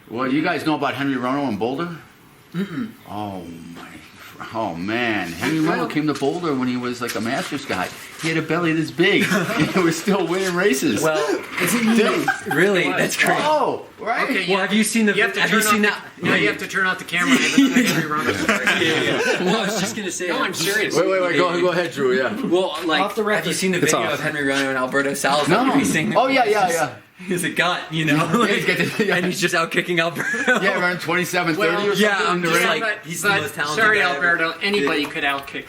Well, you guys know about Henry Rono and Boulder? Mm-mm. Oh man, Henry Rono came to Boulder when he was like a Masters guy. He had a belly this big. He was still winning races. Well, really? That's great. Oh, right. Okay, Well, have you seen the? You have to have you turn seen off that? No, you have to turn off the camera. Henry Rono story. Well, I was just gonna say. No, I'm serious. Wait. Go ahead, Drew. Yeah. Well, like, Off the record. have you seen the It's video off. of Henry Rono and Alberto Salazar No. racing? Oh yeah. He's a gut, you know, He's got the- and he's just out kicking Alberto. Yeah, around 27-30 Well, or something. yeah, I'm in the just race. like, but, he's the but most talented sorry, guy ever. Alberto. Anybody could outkick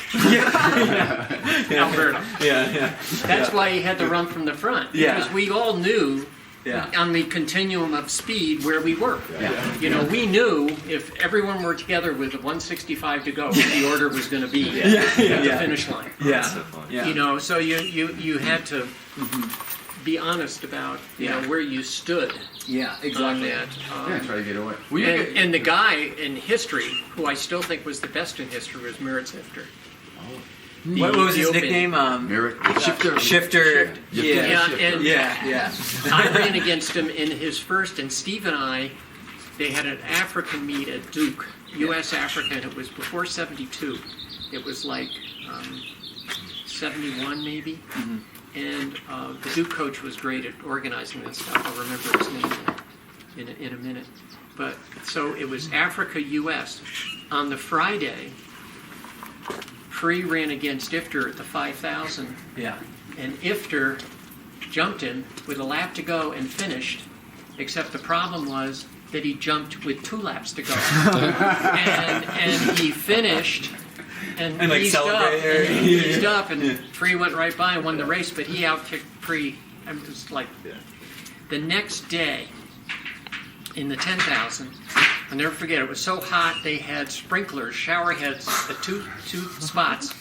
Alberto. Yeah. That's why he had to run from the front. Yeah. Because we all knew Yeah. on the continuum of speed where we were. Yeah. You know, we knew if everyone were together with 165 to go, what the order was going to be at the finish line. Yeah. Yeah. You know, so you had to be honest about you know where you stood Yeah, on exactly. that. Yeah, try to get away. And the guy in history who I still think was the best in history was Mike Sandrock. What was his Ethiopian. nickname? Shifter. Shifter. Yeah, and Yeah. I ran against him in his first, and Steve and I, they had an African meet at Duke, U.S. African. It was before 72. It was like 71 maybe. And the Duke coach was great at organizing that stuff. I'll remember his name in a minute. But so it was Africa, U.S. On the Friday, Free ran against Ifter at the 5,000. Yeah. And Ifter jumped him with a lap to go and finished, except the problem was that he jumped with 2 laps to go. and he finished and like, eased up, celebrated. and he eased up, and Free went right by and won the race, but he outkicked Free. I mean, it was like the next day in the 10,000, I'll never forget, it was so hot they had sprinklers, shower heads at two spots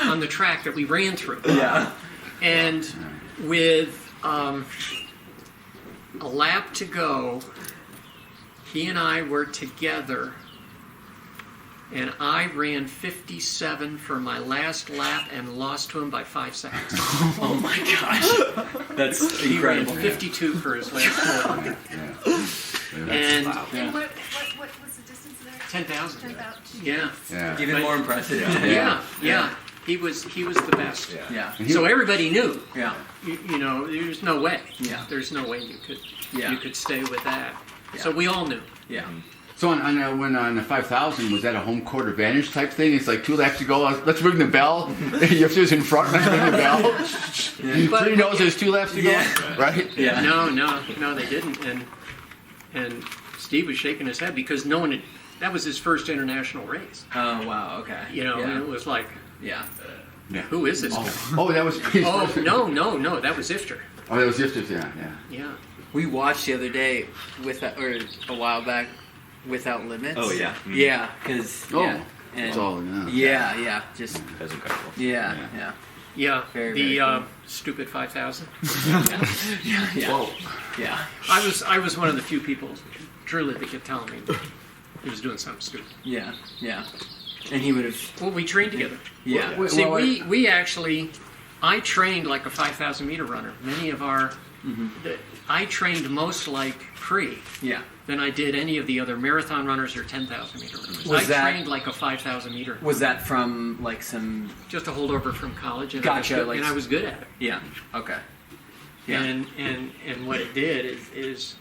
on the track that we ran through. Yeah. And with a lap to go, he and I were together, and I ran 57 for my last lap and lost to him by 5 seconds. Oh my gosh. That's He ran incredible. 52 for his last 4. And And what was the distance there? 10,000. 10,000. Yeah. Yeah. Even more impressive. Yeah. He was the best. Yeah. So everybody knew. Yeah. You know, there's no way. Yeah. There's no way you Yeah. could stay with that. Yeah. So we all knew. Yeah. So when on the 5,000, was that a home court advantage type thing? It's like 2 laps to go. Let's ring the bell. Ifter's in front. Let's ring the bell. Free knows there's 2 laps to go, right? Yeah. No, they didn't. And Steve was shaking his head because no one had. That was his first international race. Oh wow. Okay. You know, Yeah. and it was like, Yeah. who is this guy? Oh, that was Free's Oh first- no, that was Ifter. Oh, that was Ifter's. Yeah. Yeah. We watched the other day or a while back, Without Limits. Oh, yeah. Yeah, because Oh, yeah, and it's all, yeah. yeah, just That's incredible. yeah. Yeah. Very, The very cool. stupid 5,000. Yeah. Yeah. I was one of the few people, truly, that kept telling me he was doing something stupid. Yeah. And he would have. Well, we trained together. Yeah. See, we actually, I trained like a 5,000 meter runner. Many of our, I trained most like Free Yeah. than I did any of the other marathon runners or 10,000 meter runners. Was I that- trained like a 5,000 meter, Was that from like some? just a holdover from college, and Gotcha, and I was good at it. Yeah. Okay. Yeah. And what it did is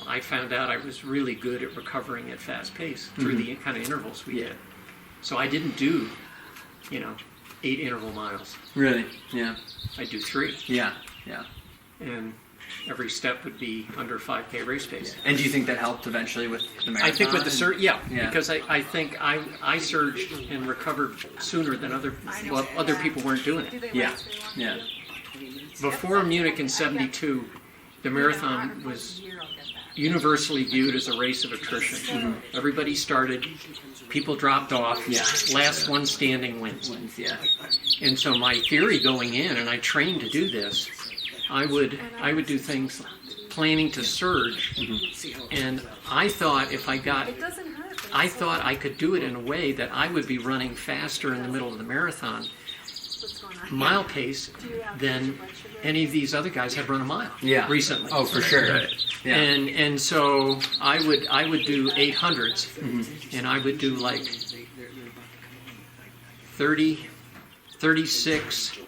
I found out I was really good at recovering at fast pace through the kind of intervals we did. So I didn't do, 8 interval miles. Really? Yeah. I do 3, Yeah. and every step would be under 5K race pace. And do you think that helped eventually with the marathon? I think with the surge, yeah, Yeah. because I think I surged and recovered sooner than other people weren't doing Do it. they Yeah. last very long? Yeah. Before Munich in '72, the marathon was universally viewed as a race of attrition. Everybody started, people dropped off. Yeah. Last one standing wins. Yeah. And so my theory going in, and I trained to do this, I would do things planning to surge, and I thought if I got, It doesn't hurt. but I it's thought I could do it in a way that I would be running faster in the middle of the marathon, what's going on. mile pace, Do you have than blood sugar? any of these other guys had run a mile Yeah. recently. Oh, for sure. Yeah. And so I would do 800s, and I would do like 30, 36,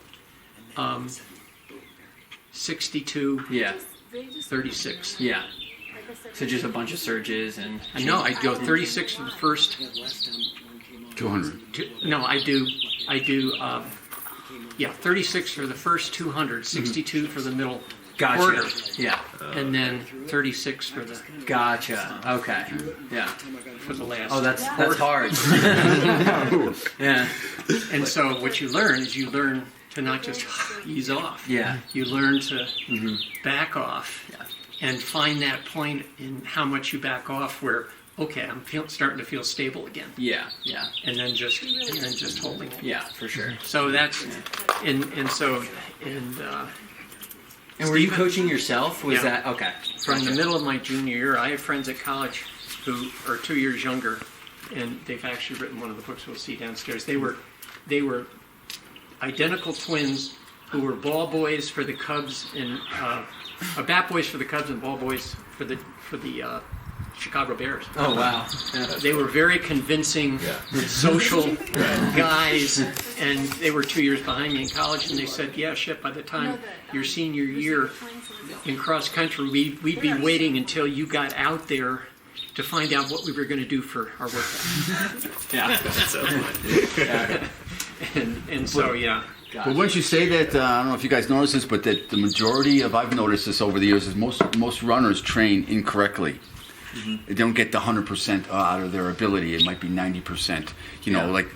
62, Yeah. 36. Yeah. So just a bunch of surges and. No, I'd go 36 for the first. 200. No, I do. 36 for the first 200, 62 for the middle Gotcha. quarter, Yeah. and then 36 for the Gotcha. Okay. Yeah. for the last. Oh, that's hard. Yeah. And so what you learn is you learn to not just ease off. Yeah. You learn to back off and find that point in how much you back off where, okay, I'm starting to feel stable again. Yeah. Yeah. And then just holding it. Yeah. For sure. So that's and And were you Steven? coaching yourself? Was Yeah. that okay? from the middle of my junior year, I have friends at college who are 2 years younger, and they've actually written one of the books we'll see downstairs. They were identical twins who were ball boys for the Cubs and bat boys for the Cubs and ball boys for the Chicago Bears. Oh wow. Yeah. They were very convincing, social guys, and they were 2 years behind me in college. And they said, "Yeah, shit. By the time your senior year in cross country, we'd be waiting until you got out there to find out what we were going to do for our workout." Yeah. And so yeah. But wouldn't you say that, I don't know if you guys notice this, but that the majority of, I've noticed this over the years, is most runners train incorrectly. They don't get the 100% out of their ability. It might be 90%. You know, like,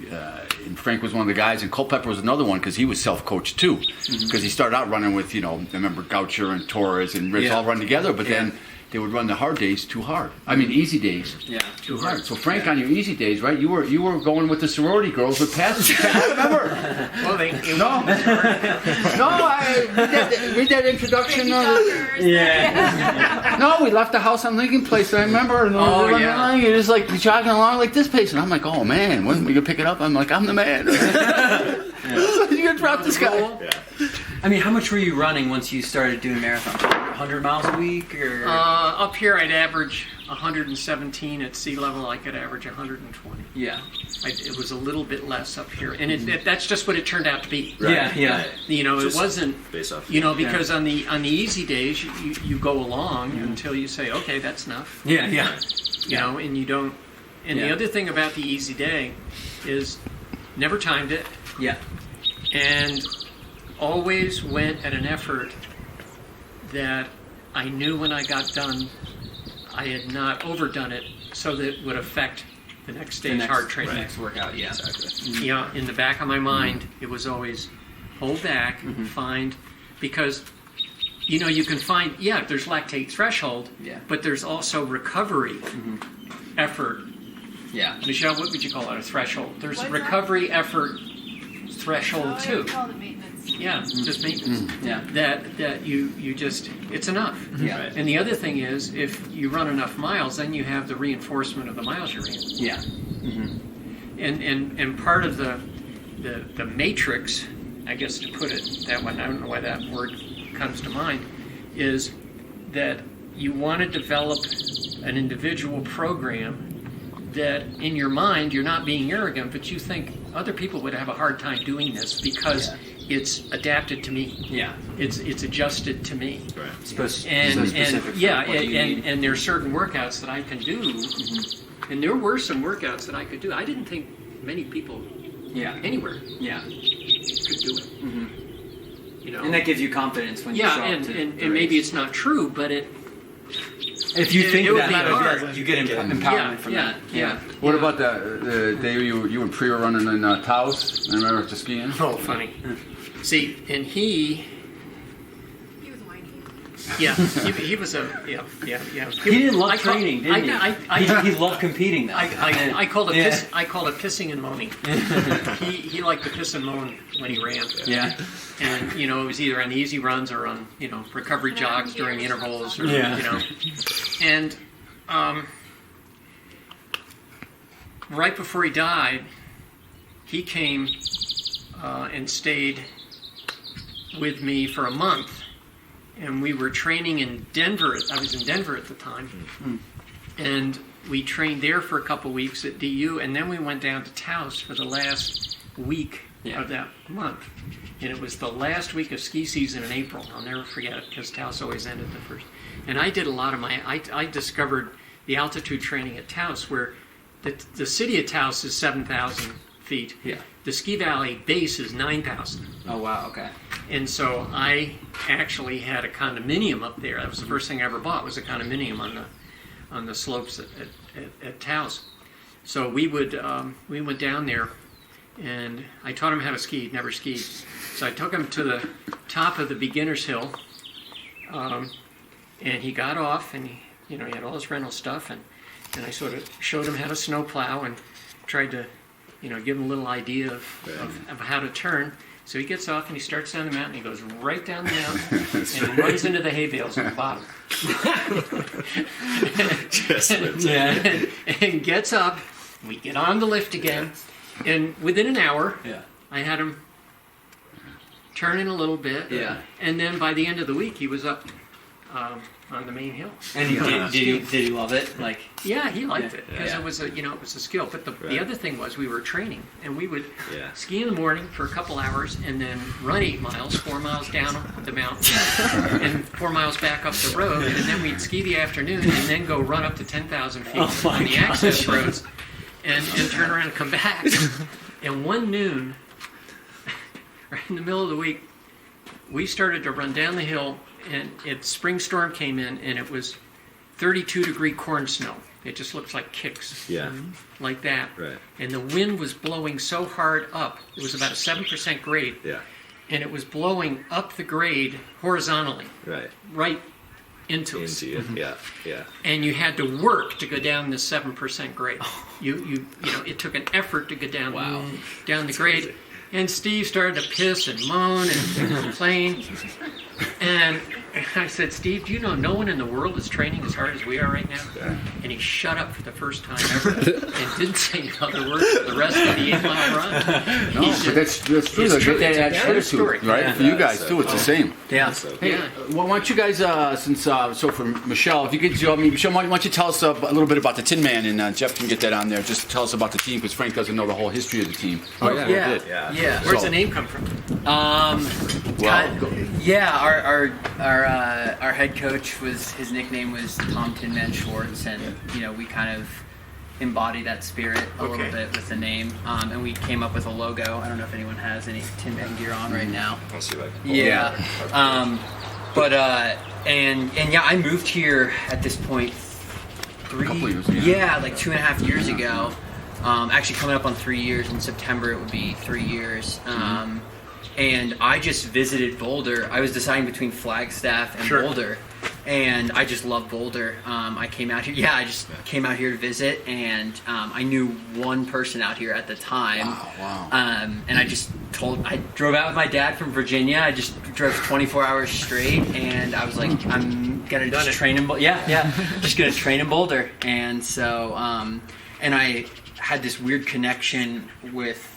and Frank was one of the guys, and Culpepper was another one because he was self-coached too. Because he started out running with, I remember Goucher and Torres and Ritz all run together, but then they would run the hard days too hard. I mean, easy days too hard. So Frank, on your easy days, right? You were going with the sorority girls with passes. I remember. Well, Read that introduction. Yeah. No, we left the house on Lincoln Place. I remember. And you're just like jogging along like this pace, and I'm like, oh man, when we gonna pick it up? I'm like, I'm the man. You gonna drop this guy? I mean, how much were you running once you started doing marathons? 100 miles a week, or? Up here, I'd average 117 at sea level. I could average 120. Yeah. It was a little bit less up here, and that's just what it turned out to be. Right. Yeah. It wasn't. Based off. Because on the easy days, you go along until you say, okay, that's enough. Yeah. Yeah. And you don't. And the other thing about the easy day is never timed it, Yeah. and always went at an effort that I knew when I got done, I had not overdone it, so that it would affect the next day's hard training. Next workout. Yeah. Exactly. In the back of my mind, it was always hold back, find, because you can find, there's lactate threshold, but there's also recovery effort. Yeah. Michelle, what would you call it? A threshold? There's a recovery effort threshold too. Call it maintenance. Yeah, just maintenance. Yeah. That you just, it's enough. Yeah. And the other thing is, if you run enough miles, then you have the reinforcement of the miles you ran. Yeah. And part of the matrix, I guess to put it that way, I don't know why that word comes to mind, is that you want to develop an individual program that in your mind you're not being arrogant, but you think other people would have a hard time doing this because it's adapted to me. Yeah. It's adjusted to me. Right. And there are certain workouts that I can do, and there were some workouts that I could do. I didn't think many people anywhere Yeah. could do it. And that gives you confidence when you show up and to the maybe race. it's not true, but If you think it would that, be hard. you get empowerment from that. Yeah. What about the day you and Pri were running in Taos? I remember just skiing. Oh, funny. See, and he He was whiny. he was a He didn't love training, did he? He loved competing, though. I called it I called it pissing and moaning. he liked to piss and moan when he ran. Yeah. And it was either on easy runs or on recovery jogs during intervals or and right before he died, he came and stayed with me for a month and we were training in Denver. I was in Denver at the time, and we trained there for a couple weeks at DU, and then we went down to Taos for the last week of that month. And it was the last week of ski season in April. I'll never forget it because Taos always ended the first. And I did a lot of I discovered the altitude training at Taos, where the city of Taos is 7,000 feet. Yeah. The ski valley base is 9,000. Oh wow. Okay. And so I actually had a condominium up there. That was the first thing I ever bought, was a condominium on the slopes at Taos. So we went down there, and I taught him how to ski. He'd never skied. So I took him to the top of the beginner's hill, and he got off, and he had all his rental stuff, and I sort of showed him how to snowplow and tried to, give him a little idea of how to turn. So he gets off and he starts down the mountain. He goes right down the mountain and runs into the hay bales at the bottom. And gets up. We get on the lift again, and within an hour, I had him turning a little bit. Yeah. And then by the end of the week, he was up on the main hill. And did he love it? Like, yeah, he liked it because it was a skill. But the other thing was, we were training, and we would ski in the morning for a couple hours, and then run 8 miles, 4 miles down the mountain, and 4 miles back up the road, and then we'd ski the afternoon, and then go run up to 10,000 feet on the access roads, and turn around and come back. And one noon, right in the middle of the week, we started to run down the hill, and spring storm came in, and it was 32-degree corn snow. It just looks like kicks. Yeah. Like that. Right. And the wind was blowing so hard up. It was about a 7% grade. Yeah. And it was blowing up the grade horizontally. Right into us. Into you. Yeah. Yeah. And you had to work to go down this 7% grade. You know, it took an effort to go down the grade. Crazy. And Steve started to piss and moan and complain. And I said, Steve, do you know no one in the world is training as hard as we are right now? Yeah. And he shut up for the first time ever and didn't say another word for the rest of the 8-mile run. No, but that's true. It's true. That It's a true story. attitude, right? For you guys too, it's the same. Yeah. Hey, well, why don't you guys, so for Michelle, if you could, Michelle, why don't you tell us a little bit about the Tin Man, and Jeff can get that on there. Just tell us about the team, because Frank doesn't know the whole history of the team. Oh, yeah. Yeah. Where's the name come from? Our head coach his nickname was Tom Tinman Schwartz, and we kind of embody that spirit a little bit with the name, and we came up with a logo. I don't know if anyone has any Tin Man gear on right now. I'll see if I can pull it. I moved here at this point like 2.5 years ago. Actually coming up on 3 years. In September it would be 3 years. And I just visited Boulder. I was deciding between Flagstaff and Boulder, and I just love Boulder. I came out here. I just came out here to visit, and I knew one person out here at the time. Wow. And I drove out with my dad from Virginia. I just drove 24 hours straight, and I was like, I'm gonna just train in Boulder. Just gonna train in Boulder. And so, and I had this weird connection with.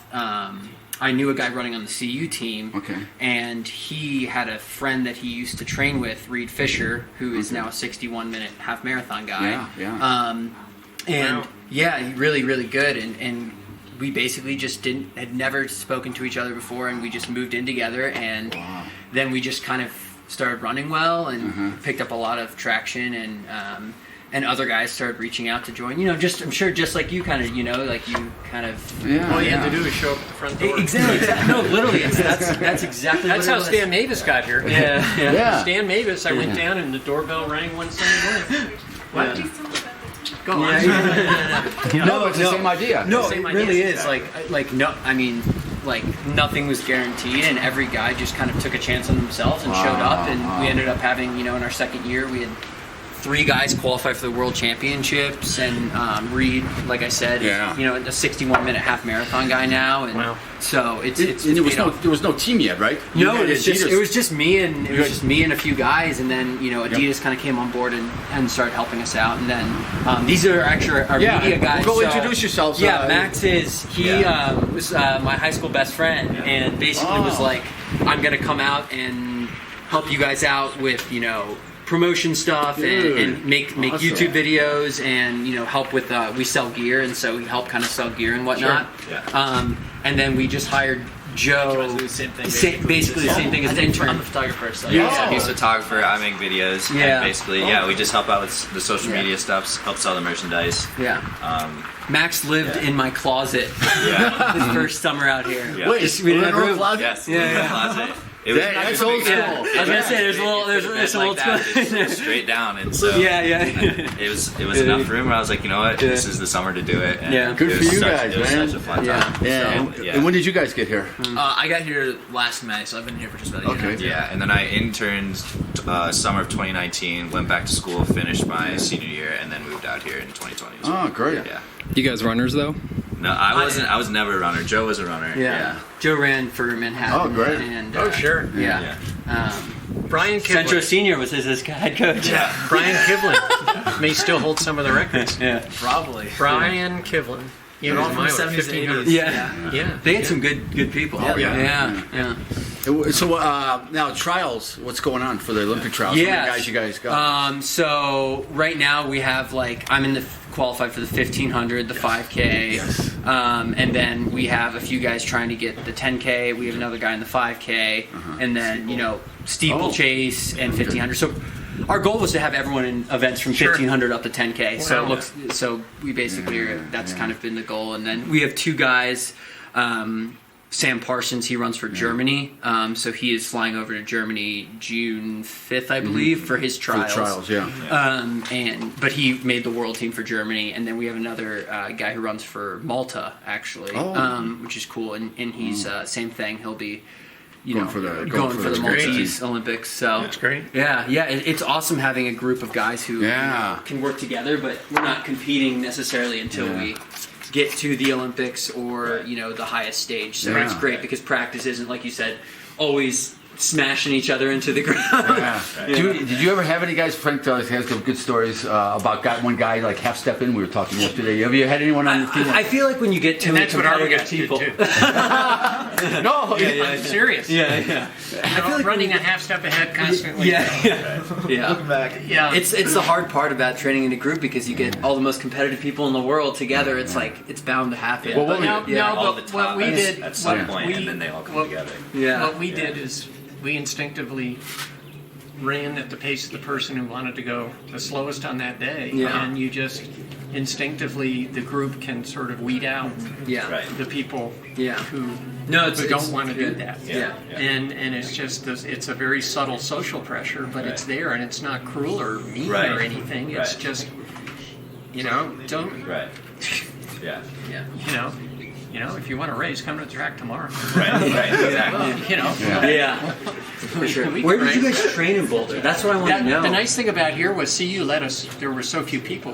I knew a guy running on the CU team, and he had a friend that he used to train with, Reed Fisher, who is now a 61-minute half marathon guy. Really, really good. And we basically just had never spoken to each other before, and we just moved in together, and then we just kind of started running well and picked up a lot of traction, and other guys started reaching out to join. I'm sure just like you kind of, like you kind of... All you had to do is show up at the front door. Exactly. No, literally. That's exactly That's how Stan Mavis got here. Yeah. Stan Mavis, I went down and the doorbell rang one Sunday morning. What? Go on. No, it's the same idea. No, it really is. Nothing was guaranteed, and every guy just kind of took a chance on themselves and showed up, and we ended up having, in our second year, we had 3 guys qualify for the World Championships, and Reed, like I said, is, a 61-minute half marathon guy now, and so it's there was no team yet, right? No, it was just me and a few guys, and then Adidas kind of came on board and started helping us out, and then these are actually our media guys. Go introduce yourselves. Max was my high school best friend, and basically was like, I'm gonna come out and help you guys out with promotion stuff and make Awesome. YouTube videos and help with we sell gear, and so we help kind of sell gear and whatnot. Sure. Yeah. And then we just hired Joe. Do the same thing. Basically the same thing as an intern. I'm a photographer, so Yeah. He's a photographer. I make videos. Yeah. And basically, we just help out with the social media stuff, help sell the merchandise. Yeah. Max lived in my closet Yeah. his first summer out here. Yeah. Wait, we didn't have in our room. closet? Yes. Yeah, in the yeah. closet. It was That's old school. I was gonna say there's some old school. Just straight down, and so Yeah. it was enough room where I was like, you know what, this is the summer to do it. And Yeah. Good it for was you such, guys, it was man. such a fun Yeah. time. Yeah. So, And when did you guys get here? I got here last May, so I've been here for just about a year. Okay. Yeah, and then I interned summer of 2019, went back to school, finished my senior year, and then moved out here in 2020. as well. Oh, great. Yeah. You guys runners though? No, I wasn't. I was never a runner. Joe was a runner. Yeah. Joe ran for Manhattan. Oh, great. And, Oh, sure. Yeah. Brian Centro Kivlin. Senior was his head coach. Yeah. Brian Kivlin may still hold some of the records. Yeah. Probably. Brian Kivlin. Yeah, They're all he from was the my 70s and 1500. 80s. Yeah. Yeah. They had some good people. Oh, yeah. Yeah. So now trials. What's going on for the Olympic trials? Yes. How many guys you guys got? So right now we have I'm in the qualified for the 1500, the 5K, Yes. and then we have a few guys trying to get the 10K. We have another guy in the 5K, and then steeplechase and 1500. So our goal was to have everyone in events from 1500 up to 10K. So it looks we basically that's kind of been the goal, and then we have two guys. Sam Parsons, he runs for Germany, so he is flying over to Germany June 5th, I believe, for his trials. For trials, yeah. But he made the world team for Germany, and then we have another guy who runs for Malta, actually, which is cool, and he's same thing. He'll be going for the Maltese Olympics. So That's great. Yeah, it's awesome having a group of guys who Yeah. can work together, but we're not competing necessarily until we get to the Olympics or the highest stage. So Yeah. it's great because practice isn't, like you said, always smashing each other into the ground. Yeah. Did you ever have any guys? Frank has some good stories about one guy like half step in. We were talking yesterday. Have you had anyone on the team? I feel like when you get to And that's what our competitive guys did people, too. No. I'm serious. yeah. I feel like running a half step ahead constantly. Yeah. Yeah. It's the hard part about training in a group because you get all the most competitive people in the world together. It's like it's bound to happen. Well, what we- All the but top what we guys did, at some what point, we- and then they all come what- together. What we did is we instinctively ran at the pace of the person who wanted to go the slowest on that day. Yeah. And you just instinctively, the group can sort of weed out Yeah. Right. the people Yeah. who, No, who don't want to do that. Yeah. And it's just this, it's a very subtle social pressure, but it's there, and it's not cruel or mean Right. or anything. It's Right. just, don't, Right. Yeah. if you want to race, come to the track tomorrow. Right. Exactly. Yeah. For sure. We Where did train. you guys train in Boulder? That's what I want to know. The nice thing about here was CU let us, there were so few people,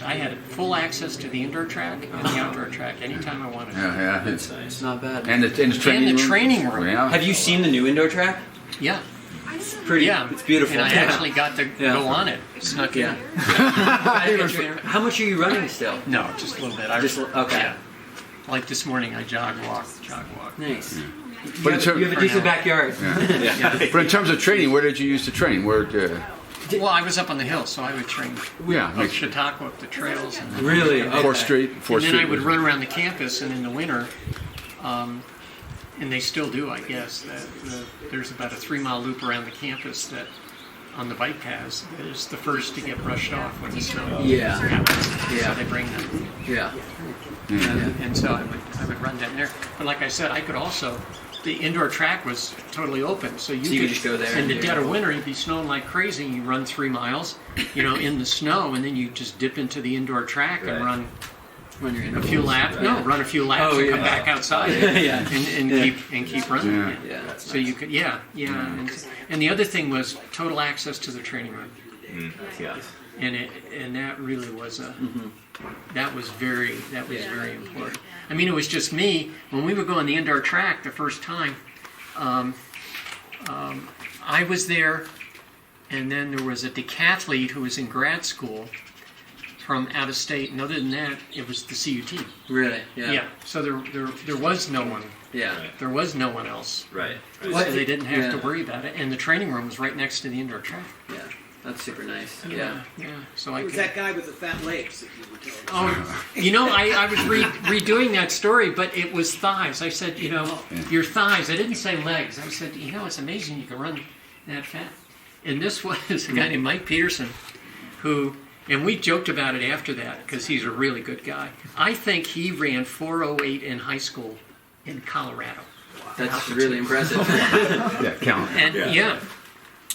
I had full access to the indoor track and the outdoor track anytime I wanted. Yeah. It's not bad. And the training And the room. training room. Yeah. Have you seen the new indoor track? Yeah. Pretty. Yeah. It's beautiful. And I actually got to go on it. Snuck in. How much are you running still? No, just a little bit. Okay. Yeah. Like this morning, I jog, walk. Nice. But in terms, You have a decent backyard. but in terms of training, where did you used to train? Well, I was up on the hill, so I would train up Make Chautauqua, up the trails. And Really? Fourth Okay. Street. and then I would run around the campus, and in the winter, and they still do, I guess, there's about a 3-mile loop around the campus that, on the bike paths, that is the first to get brushed off when the snow Yeah. happens. Yeah. So they bring them. Yeah. And so I would run down there. But like I said, I could also, the indoor track was totally open, so you could just go there In and the do dead it. of winter, you'd be snowing like crazy. You run 3 miles, in the snow, and then you just dip into the indoor track and Right. run When you're in a few laps. No, run a few laps Oh, and yeah. come back outside Yeah. and keep running. Yeah. again. Yeah. So you could, and the other thing was total access to the training room, Yeah. and that really was that was very important. I mean, it was just me when we would go on the indoor track the first time. I was there, and then there was a decathlete who was in grad school. from out of state, and other than that, it was the CUT. Really? Yeah. Yeah. So there was no one. Yeah. There was no one else. Right. So they didn't have to worry about it, and the training room was right next to the indoor track. Yeah. That's super nice. Yeah. So I Who's could. that guy with the fat legs that you were telling me? Oh, you know, I was redoing that story, but it was thighs. I said, you know, your thighs. I didn't say legs. I said, you know, it's amazing you can run that fat. And this was a guy named Mike Peterson, who, and we joked about it after that because he's a really good guy. I think he ran 4:08 in high school in Colorado. That's really impressive. Yeah, count. And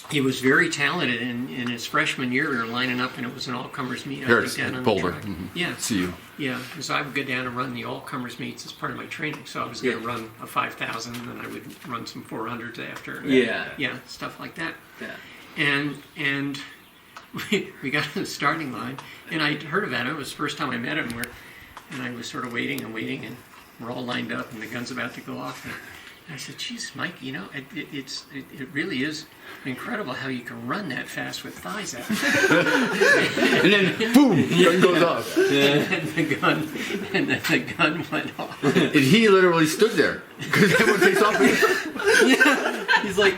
he was very talented in his freshman year. We were lining up, and it was an all-comers meet. Here I it's think, down on Boulder. the track. Mhm. Yeah, See you. yeah. So I would go down and run the all-comers meets as part of my training. So I was going to run a 5,000, and I would run some 400s after. Yeah. Stuff like that. Yeah. And we got to the starting line, and I'd heard about him. It was the first time I met him. And I was sort of waiting, and we're all lined up, and the gun's about to go off. And I said, "Geez, Mike, you know, it really is incredible how you can run that fast with thighs out." And then, boom, gun goes off. And then the gun went off. And he literally stood there. Because everyone takes off. He's like,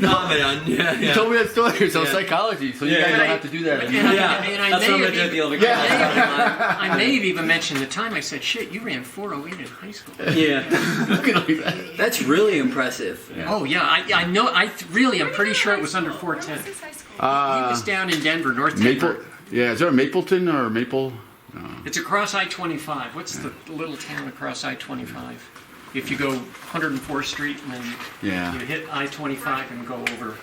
no, You told me that story. So psychology. So you guys don't have to do that anymore. That's what I'm going to do at the Olympic I may have even mentioned the time. I said, "Shit, you ran 4:08 in high school." Yeah. Looking like that. That's really impressive. Oh yeah, I know. I'm pretty sure it was under 4:10. This is high school. He was down in Denver, North Maple. Denver. Yeah, is there a Mapleton or a Maple? It's across I-25. What's the little town across I-25? If you go 104th Street and then Yeah. you hit I-25 and go over.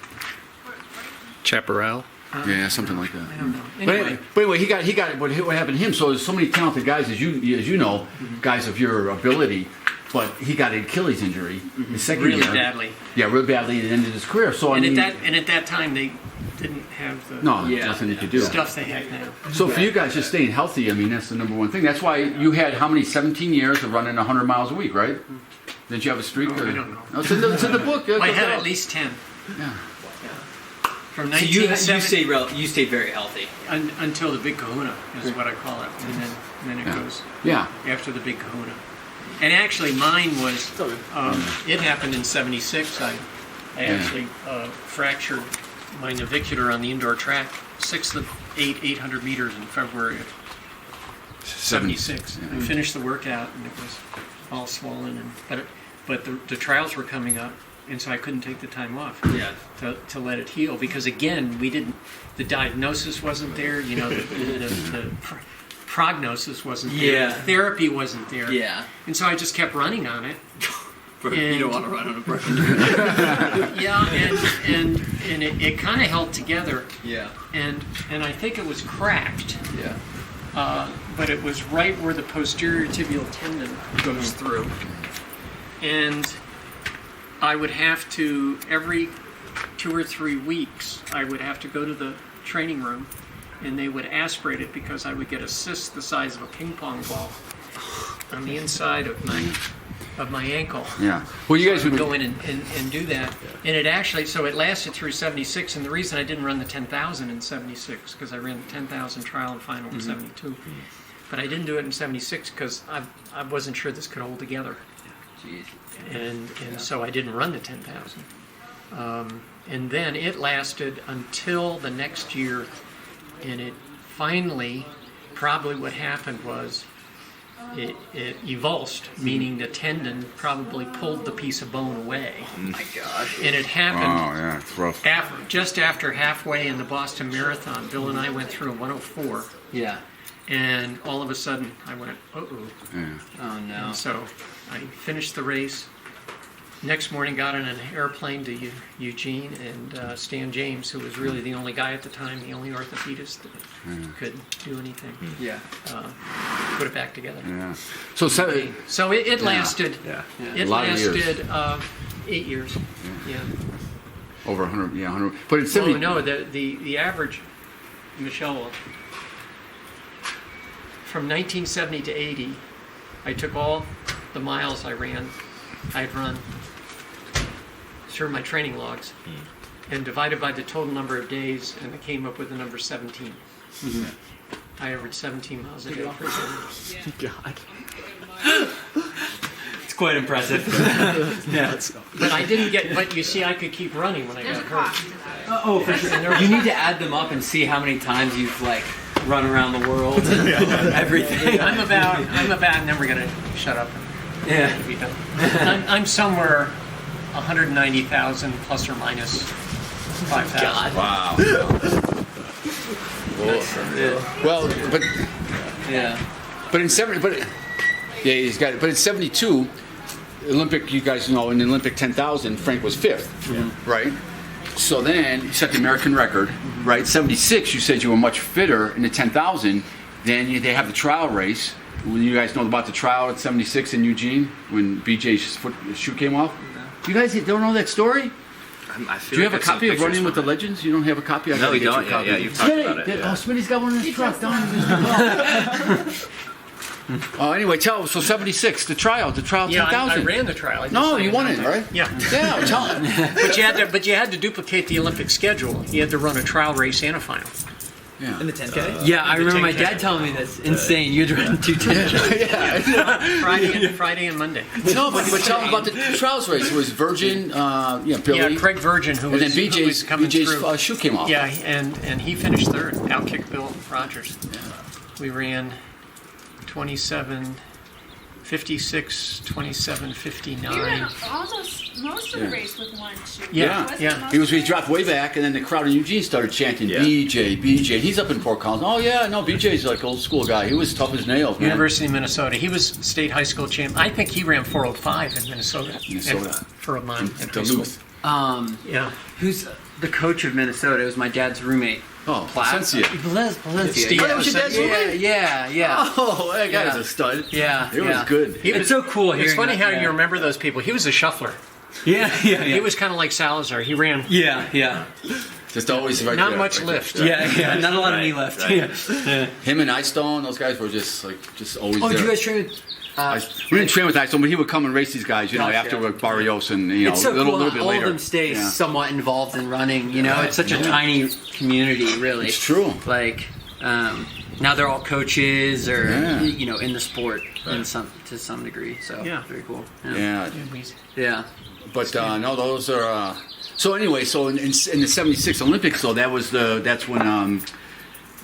Chaparral. Yeah, something like that. I don't know. But Anyway, anyway, he got what happened to him. So there's so many talented guys, as you know, guys of your ability. But he got an Achilles injury his second really year. badly. Yeah, real badly, and it ended his career. So I And mean, at that time they didn't have the nothing you could do. stuff they have now. So for you guys, just staying healthy, I mean, that's the number one thing. That's why you had how many 17 years of running 100 miles a week, right? Didn't you have a streak? Oh, or? I don't know. No, it's in the book. I had at least 10. Yeah. From So you 1970 you stayed very healthy. until the Big Kahuna is what I call it, and then it goes Yeah. after the Big Kahuna. And actually, mine was it happened in '76. I actually fractured my navicular on the indoor track, 6th of 800 meters in February of '76. I finished the workout and it was all swollen, but the trials were coming up, and so I couldn't take the time off to let it heal, because again, the diagnosis wasn't there, you know, the prognosis wasn't there, therapy wasn't there, and so I just kept running on it. You don't want to run on a broken. and it kind of held together. Yeah. And I think it was cracked. But it was right where the posterior tibial tendon goes through. And I would have to, every 2 or 3 weeks, I would have to go to the training room, and they would aspirate it because I would get a cyst the size of a ping pong ball on the inside of my ankle. Yeah. Well, you guys would would go in and do that. And it actually, so it lasted through 76, and the reason I didn't run the 10,000 in 76, because I ran the 10,000 trial and final in 72. But I didn't do it in 76 because I wasn't sure this could hold together. Jeez. And so I didn't run the 10,000. And then it lasted until the next year, and it finally, probably what happened was, it evulsed, meaning the tendon probably pulled the piece of bone away. Oh my gosh. And it happened yeah, it's rough. just after halfway in the Boston Marathon. Bill and I went through a 104, Yeah. and all of a sudden I went, uh-oh. Yeah. Oh no. And so I finished the race. Next morning, got on an airplane to Eugene, and Stan James, who was really the only guy at the time, the only orthopedist that could do anything, Yeah. put it back together. Yeah. So So it lasted. Yeah. It A lot of years. lasted 8 years. Yeah. over 100. Yeah, 100. But it's Oh 70. no, the average, Michelle, from 1970 to 80, I took all the miles I'd run through my training logs, and divided by the total number of days, and I came up with the number 17. I averaged 17 miles a day. God. It's quite impressive. Yeah. But I didn't get. But you see, I could keep running when I got hurt. Oh, for sure. You need to add them up and see how many times you've like run around the world and everything. I'm about. And then we're gonna shut up. Yeah. And be done. I'm somewhere 190,000 plus or minus 5,000. Wow. Well, but Yeah. but in 70, but yeah, he's got it. But in 72, Olympic, you guys know, in the Olympic 10,000, Frank was 5th, right? So then you set the American record, right? 76, you said you were much fitter in the 10,000. Then they have the trial race. You guys know about the trial at 76 in Eugene when BJ's shoe came off? You guys don't know that story? I feel Do you have like a I've seen copy of pictures Running with the from it. Legends? You don't have a copy? I No, gotta we get you a don't. Yeah, copy. yeah, you've talked about it. Oh, Yeah. Smitty's got one in his truck. Down in his Oh, anyway, so 76, the trial Yeah, I 10,000. ran the trial. I just No, signed you it won out it, there. right? Yeah. Yeah, tell him. But you had to duplicate the Olympic schedule. You had to run a trial race and a final. Yeah. In the 10K? Yeah, I The remember my 10K. dad telling me this. Insane. You'd run 2 10. Friday and Monday. No, but tell him about the trials race. It was Virgin, Billy. Yeah, Craig Virgin, who and was, then who was coming BJ's through. shoe came off. Yeah, and he finished third. Outkicked Bill Rogers. We ran 27:56, 27:59. You ran most of the race with one shoe. Yeah, Wasn't yeah. it most He of it? dropped way back, and then the crowd in Eugene started chanting, Yeah. BJ, BJ. He's up in Fort Collins. Oh, yeah, no, BJ's like old school guy. He was tough as nails, man. University of Minnesota. He was state high school champ. I think he ran 4:05 in Minnesota. Minnesota. For a month. in high school. Duluth. Yeah. Who's the coach of Minnesota? It was my dad's roommate. Oh, Placencia. Valencia. Steve. Oh, that was your dad's roommate? Yeah. Oh, that guy's Yeah. a stud. Yeah. It was good. It's so cool It's hearing funny that, how yeah. you remember those people. He was a shuffler. Yeah. He was kind of like Salazar. He ran Yeah. Just always right not there. much right lift. Yeah. Not a lot of Right, knee left. right. Yeah. Him and Icestone, those guys were just always Oh, there. do you guys train with? We didn't train with Icestone, but he would come and race these guys, Gotcha. after Barrios and, It's so a little cool. bit All later. of them stay Yeah. somewhat involved in running. It's such a tiny community, really. It's true. Like now they're all coaches or Yeah. in the sport to some degree. So Yeah. very cool. Yeah, Yeah. but no, those are. So anyway, so in the '76 Olympics, though, that's when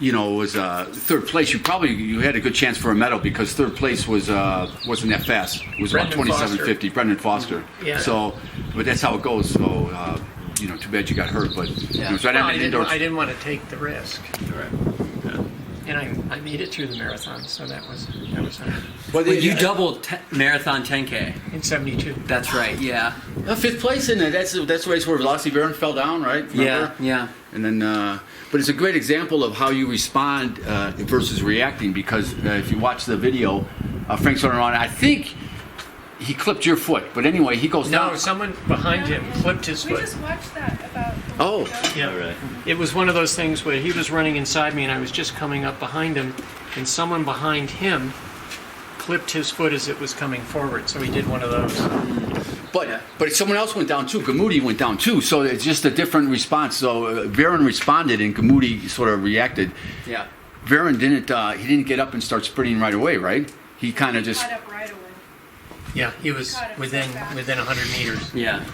it was third place. You had a good chance for a medal because third place wasn't that fast. It was about Brendan 27:50. Brendan Foster. Yeah. So, but that's how it goes. So too bad you got hurt, but it was right Well, after the indoor. I didn't want to take the risk. Right. And I made it through the marathon, so that was Well, But you doubled marathon 10K. in 72. That's right. Yeah. Fifth place in it. That's the race where Velocity Baron fell down, right? Remember? Yeah. And then, but it's a great example of how you respond versus reacting because if you watch the video, Frank's running around. I think he clipped your foot, but anyway, he goes No, down. someone behind him clipped his We foot. just watched that about. Oh. Yeah. Oh, really? It was one of those things where he was running inside me and I was just coming up behind him, and someone behind him clipped his foot as it was coming forward. So he did one of those. But someone else went down too. Gamudi went down too. So it's just a different response. So Varon responded and Gamudi sort of reacted. Yeah. Varon didn't get up and start sprinting right away, right? He kind of just. Caught up right away. Yeah, he was Caught him within so fast. 100 meters. Yeah. It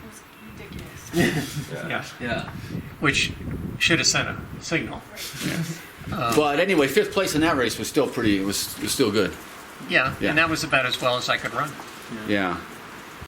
was ridiculous. Yeah. Yeah. Which should have sent a signal. But anyway, fifth place in that race was still pretty. Was still good. Yeah, Yeah. and that was about as well as I could run. Yeah.